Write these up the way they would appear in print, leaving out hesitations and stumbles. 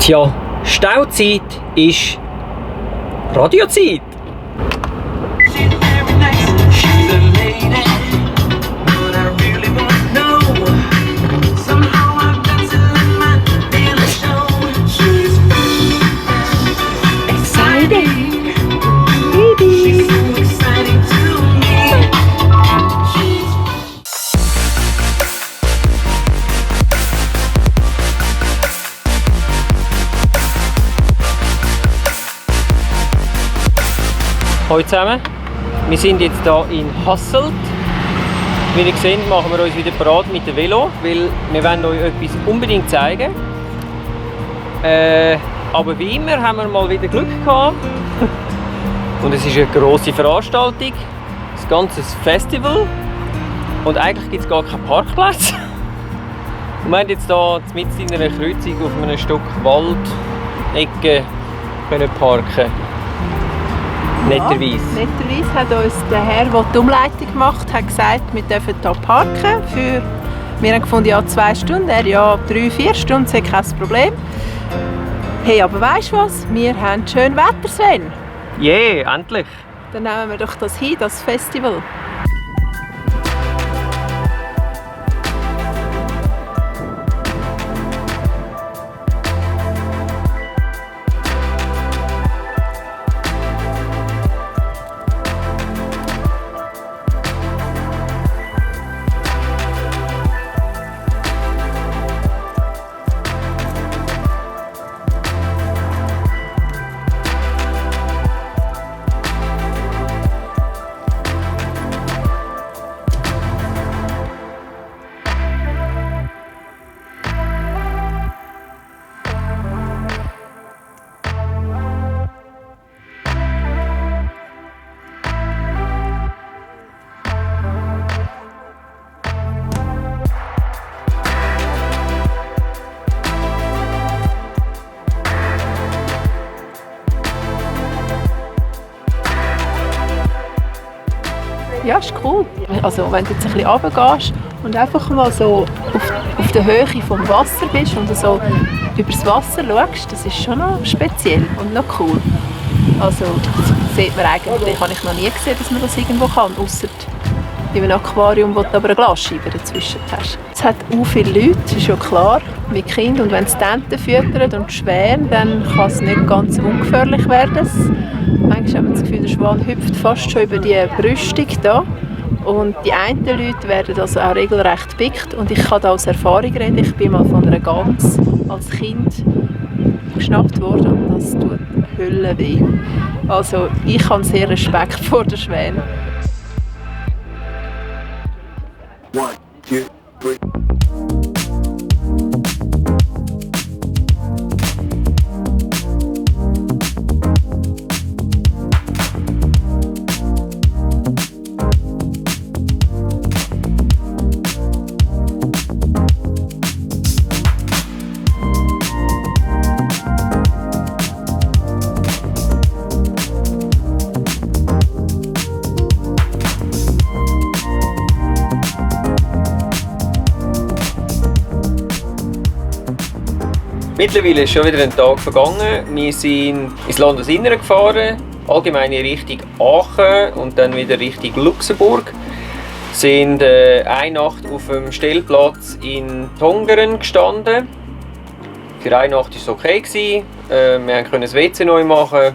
Tja, Stauzeit ist Radiozeit. Hallo zusammen, wir sind jetzt hier in Hasselt. Wie ihr seht, machen wir uns wieder bereit mit dem Velo, weil wir wollen euch etwas unbedingt zeigen. Aber wie immer haben wir mal wieder Glück gehabt. Und es ist eine grosse Veranstaltung, das ganze Festival. Und eigentlich gibt es gar keinen Parkplatz. Und wir haben jetzt hier mitten in einer Kreuzung auf einem Stück Wald-Ecke parken. Netterweise. Ja, netterweise hat uns der Herr, der die Umleitung macht, hat gesagt, wir dürfen hier parken. Wir haben gefunden, ja 2 Stunden, er ja 3-4 Stunden, das ist kein Problem. Hey, aber weißt du was? Wir haben schön Wetter, Sven. Endlich! Dann nehmen wir doch das hin, das Festival. Ja, ist cool. Also, wenn du jetzt ein bisschen runtergehst und einfach mal so auf der Höhe vom Wasser bist und so über das Wasser schaust, das ist schon noch speziell und noch cool. Also, das sieht man eigentlich, habe ich noch nie gesehen, dass man das irgendwo kann, ausser in einem Aquarium, wo du aber eine Glasscheibe dazwischen hast. Es hat auch viele Leute, ist ja klar, mit Kindern. Und wenn es die Enten füttern und schweren, dann kann es nicht ganz ungefährlich werden. Manchmal hat man das Gefühl, der Schwan hüpft fast schon über die Brüstung da. Und die einen Leute werden also auch regelrecht gepickt. Und ich kann da aus Erfahrung reden. Ich bin mal von einer Gans als Kind geschnappt worden und das tut höllenweh. Also ich habe sehr Respekt vor den Schwänen. 1, 2, 3. Mittlerweile ist schon wieder ein Tag vergangen. Wir sind ins Landesinnere gefahren, allgemein in Richtung Aachen und dann wieder Richtung Luxemburg. Wir sind eine Nacht auf dem Stellplatz in Tongeren gestanden. Für eine Nacht war es okay. Wir konnten das WC neu machen.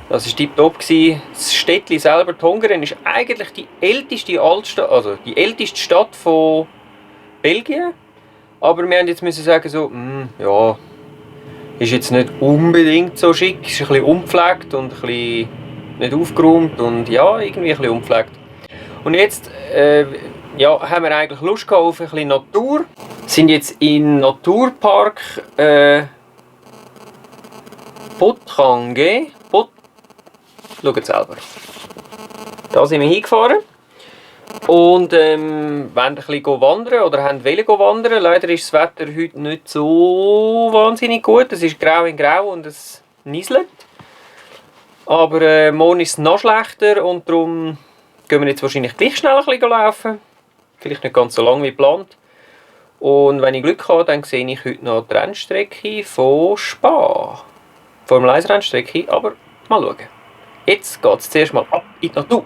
Das war tipptopp. Das Städtchen selber, Tongeren, ist eigentlich die älteste Altstadt, also die älteste Stadt von Belgien. Aber wir mussten jetzt sagen, so, ja, ist jetzt nicht unbedingt so schick, ist ein bisschen unpflegt und ein bisschen nicht aufgeräumt und ja, irgendwie ein bisschen unpflegt. Und jetzt ja, haben wir eigentlich Lust gehabt auf ein bisschen Natur. Wir sind jetzt im Naturpark Potrange. Schaut selber. Da sind wir hingefahren. Und wollen ein bisschen wandern oder wollen wandern. Leider ist das Wetter heute nicht so wahnsinnig gut. Es ist grau in grau und es nieselt. Aber morgen ist es noch schlechter und darum gehen wir jetzt wahrscheinlich gleich schnell ein bisschen laufen. Vielleicht nicht ganz so lang wie geplant. Und wenn ich Glück habe, dann sehe ich heute noch die Rennstrecke von Spa. Formel 1 Rennstrecke, aber mal schauen. Jetzt geht es zuerst mal ab in die Natur.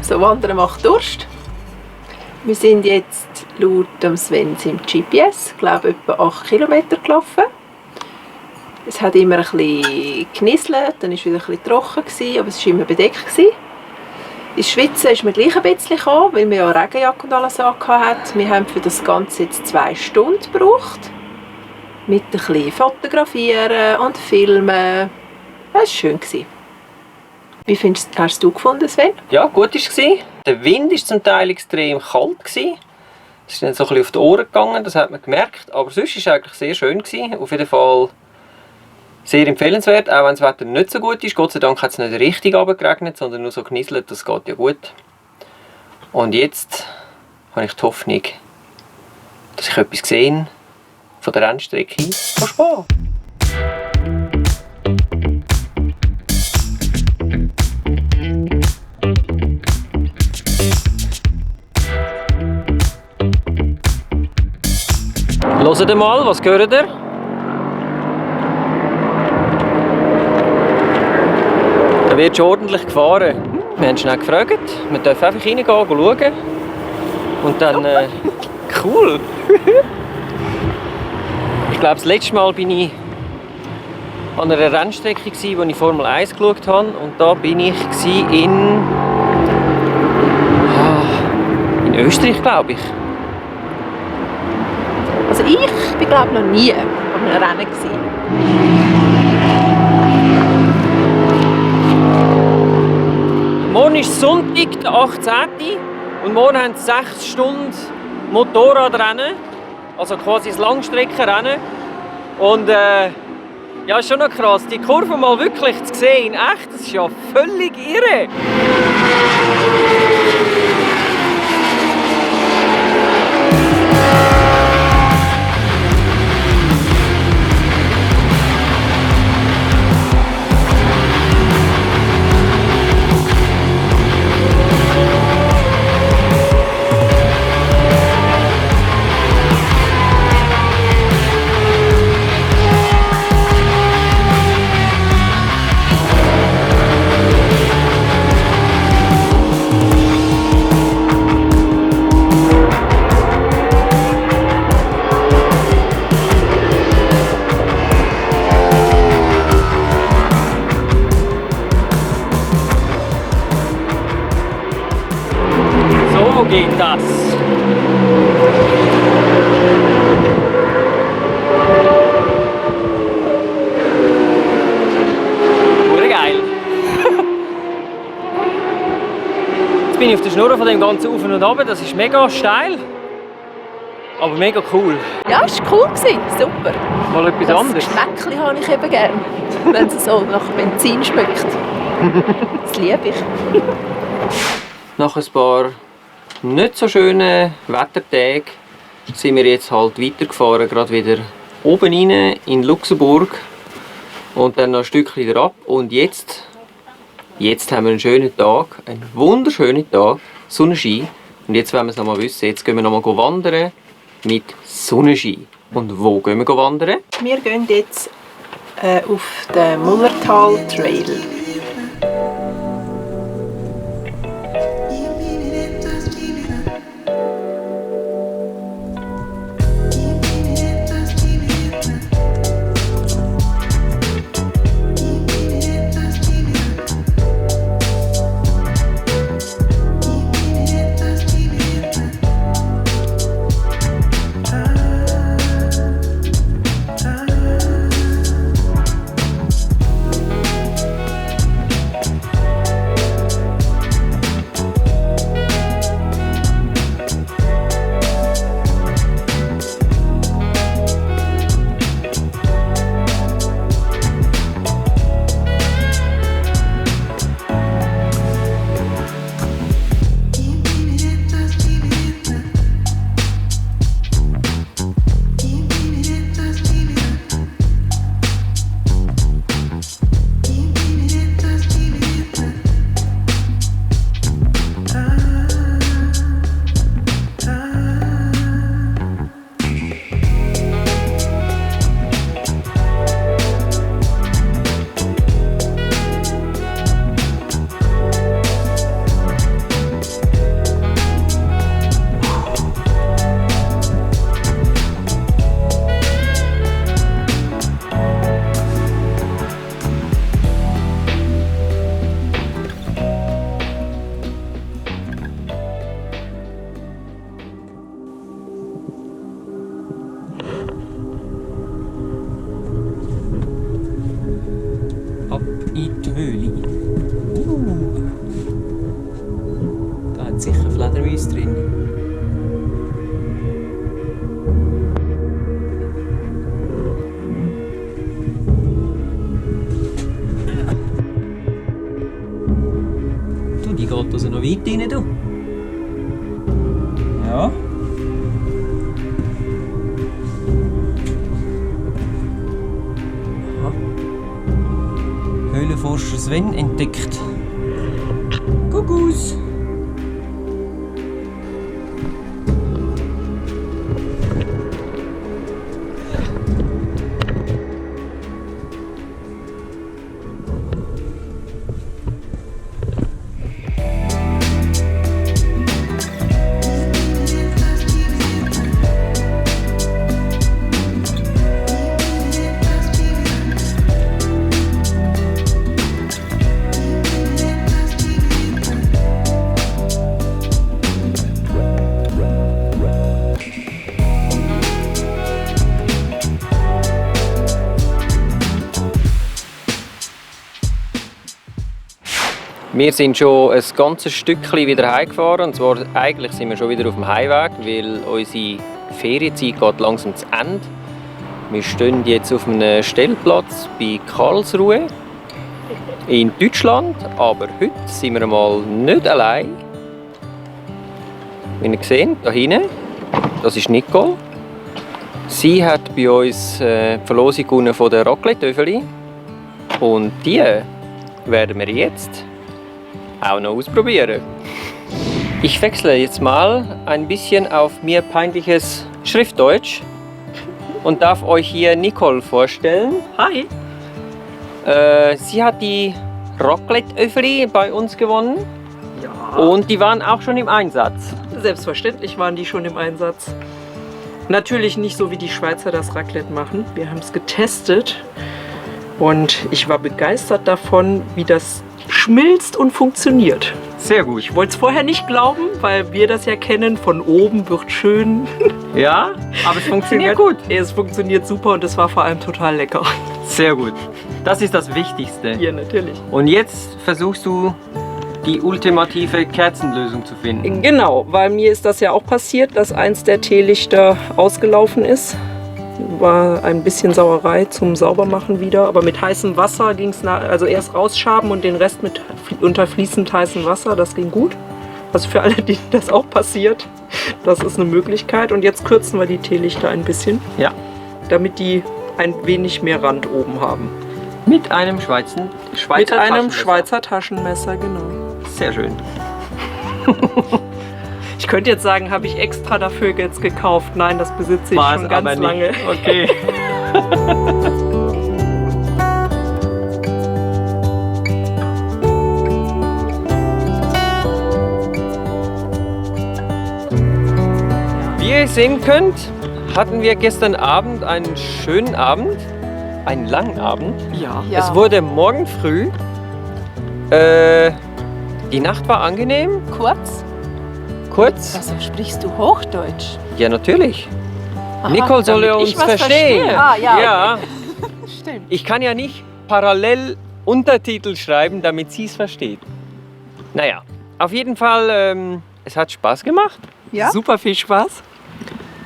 So, Wandern macht Durst. Wir sind jetzt laut dem Sven im GPS, glaube ich, etwa 8 Kilometer gelaufen. Es hat immer ein bisschen genieselt, dann war es wieder ein bisschen trocken, aber es war immer bedeckt. Ins Schwitzen ist mir gleich ein bisschen gekommen, weil wir ja Regenjacke und alles angehabt. Wir haben für das Ganze jetzt 2 Stunden gebraucht. Mit ein bisschen Fotografieren und Filmen. Das war schön. Wie hast du gefunden, Sven? Ja, gut war es. Der Wind war zum Teil extrem kalt. Es ist dann so ein bisschen auf die Ohren gegangen, das hat man gemerkt. Aber sonst war es eigentlich sehr schön. Auf jeden Fall sehr empfehlenswert, auch wenn das Wetter nicht so gut ist. Gott sei Dank hat es nicht richtig runtergeregnet, sondern nur so genieselt, das geht ja gut. Und jetzt habe ich die Hoffnung, dass ich etwas sehe von der Rennstrecke von Spa. Hört ihr mal, was hört ihr? Da wird schon ordentlich gefahren. Wir haben schnell gefragt, wir dürfen einfach reingehen, schauen. Und dann... cool! Ich glaube, das letzte Mal war ich an einer Rennstrecke, wo ich Formel 1 geschaut habe. Und da war ich in Österreich, glaube ich. Also ich war, glaube noch nie an einem Rennen. Morgen ist Sonntag, der 18. Und morgen haben sie 6 Stunden Motorradrennen. Also quasi ein Langstreckenrennen. Und ja, ist schon noch krass. Die Kurve mal wirklich zu sehen, echt, das ist ja völlig irre. So geht das. Geil. Jetzt bin ich auf der Schnur von dem ganzen Auf und Ab. Das ist mega steil. Aber mega cool. Ja, es war cool. Super. Mal etwas Das anderes. Geschmäckchen habe ich eben gerne, wenn es so nach Benzin schmeckt. Das liebe ich. Nach ein paar nicht so schönen Wettertagen sind wir jetzt halt weitergefahren, gerade wieder oben rein in Luxemburg und dann noch ein Stückchen wieder ab. Und jetzt haben wir einen schönen Tag, einen wunderschönen Tag, Sonnenschein. Und jetzt wollen wir es noch mal wissen, jetzt gehen wir noch mal wandern mit Sonnenschein. Und wo gehen wir wandern? Wir gehen jetzt auf den Mullertal Trail. Ab in die Höhle. Da hat sicher Fledermäuse drin. Du, die geht also noch weit rein, du. Ja. Höhlenforscher Sven entdeckt. Kuckucks! Wir sind schon ein ganzes Stückchen wieder heimgefahren. Und zwar eigentlich sind wir schon wieder auf dem Heimweg, weil unsere Ferienzeit geht langsam zu Ende. Wir stehen jetzt auf einem Stellplatz bei Karlsruhe in Deutschland. Aber heute sind wir mal nicht allein. Wie ihr seht, da hinten, das ist Nicole. Sie hat bei uns die Verlosung gewonnen von der Raclette-Töffeli. Und die werden wir jetzt auch noch ausprobieren. Ich wechsle jetzt mal ein bisschen auf mir peinliches Schriftdeutsch und darf euch hier Nicole vorstellen. Hi. Sie hat die Raclette-Öffeli bei uns gewonnen Ja. und die waren auch schon im Einsatz. Selbstverständlich waren die schon im Einsatz. Natürlich nicht so, wie die Schweizer das Raclette machen. Wir haben es getestet und ich war begeistert davon, wie das schmilzt und funktioniert. Sehr gut. Ich wollte es vorher nicht glauben, weil wir das ja kennen, von oben wird schön. Ja, aber es funktioniert gut. Es funktioniert super und es war vor allem total lecker. Sehr gut. Das ist das Wichtigste. Ja, natürlich. Und jetzt versuchst du die ultimative Kerzenlösung zu finden. Genau, weil mir ist das ja auch passiert, dass eins der Teelichter ausgelaufen ist. War ein bisschen Sauerei zum Saubermachen wieder, aber mit heißem Wasser ging es, also erst rausschaben und den Rest mit unter fließend heißem Wasser, das ging gut. Also für alle, denen das auch passiert, das ist eine Möglichkeit. Und jetzt kürzen wir die Teelichter ein bisschen, Ja. damit die ein wenig mehr Rand oben haben. Mit einem Schweizer Mit einem Taschenmesser. Schweizer Taschenmesser, genau. Sehr schön. Ich könnte jetzt sagen, habe ich extra dafür jetzt gekauft. Nein, das besitze ich War es schon ganz aber nicht. lange. Okay. Wie ihr sehen könnt, hatten wir gestern Abend einen schönen Abend, einen langen Abend. Ja. Ja. Es wurde morgen früh. Die Nacht war angenehm, Kurz? kurz. Also sprichst du Hochdeutsch? Ja, natürlich. Aha, Nicole soll ja damit uns ich was verstehen. verstehe. Ah, ja. Ja, Stimmt. ich kann ja nicht parallel Untertitel schreiben, damit sie es versteht. Naja, auf jeden Fall, es hat Spaß gemacht. Ja? Super viel Spaß.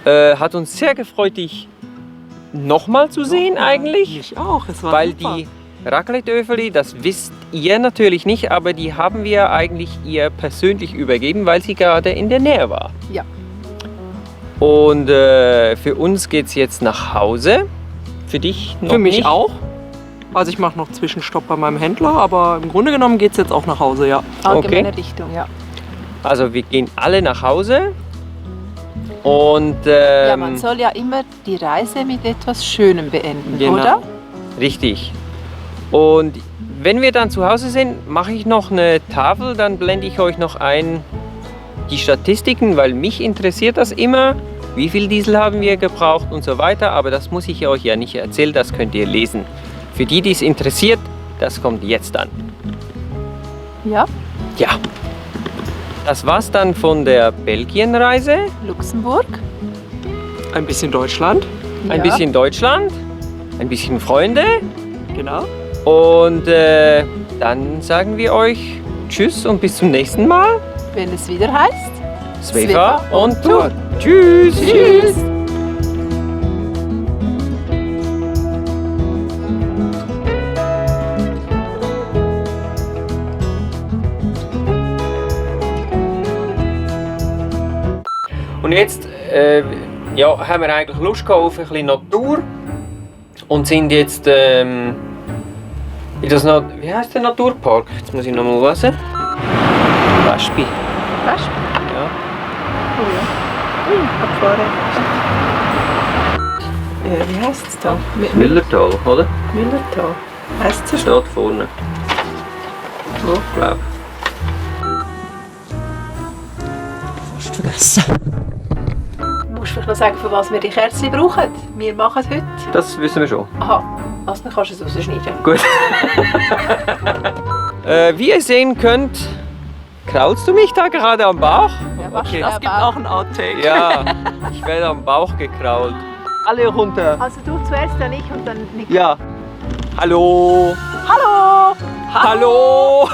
Hat uns sehr gefreut, dich nochmal zu sehen eigentlich. Ich auch. Es war Weil super. die Raclette-Öfeli, das wisst ihr natürlich nicht, aber die haben wir eigentlich ihr persönlich übergeben, weil sie gerade in der Nähe war. Ja. Und für uns geht es jetzt nach Hause. Für dich noch Für mich nicht. auch. Also ich mache noch Zwischenstopp bei meinem Händler, aber im Grunde genommen geht es jetzt auch nach Hause, ja. Allgemeine Richtung, ja. Also wir gehen alle nach Hause. Und Ja, man soll ja immer die Reise mit etwas Schönem beenden, Genau. oder? richtig. Und wenn wir dann zu Hause sind, mache ich noch eine Tafel, dann blende ich euch noch ein die Statistiken, weil mich interessiert das immer. Wie viel Diesel haben wir gebraucht und so weiter, aber das muss ich euch ja nicht erzählen, das könnt ihr lesen. Für die, die es interessiert, das kommt jetzt an. Ja. Ja. Das war's dann von der Belgienreise. Luxemburg. Ein bisschen Deutschland. Ein Ja. bisschen Deutschland, ein bisschen Freunde. Genau. Und dann sagen wir euch Tschüss und bis zum nächsten Mal. Wenn es wieder heißt. Sveva und Tour. Tschüss. Tschüss. Und jetzt ja, haben wir eigentlich Lust gehabt auf ein bisschen Natur und sind jetzt in das wie heißt der Naturpark? Jetzt muss ich noch mal lesen. Wespi. Weißt du? Ja. Oh ja. Abfahren. Wie heißt es da? Müllertal, oder? Müllertal. Heißt es so? Steht vorne. Wo? Glaub. Fast vergessen. Du musst vielleicht noch sagen, für was wir die Kerzen brauchen. Wir machen es heute. Das wissen wir schon. Aha, also dann kannst du es rausschneiden. Gut. Wie ihr sehen könnt, kraulst du mich da gerade am Bauch? Ja, was Okay. das Es gibt auch ein Outtake. Ja, ich werde am Bauch gekrault. Alle runter. Also du zuerst, dann ich und dann Nick. Ja. Hallo. Hallo! Hallo.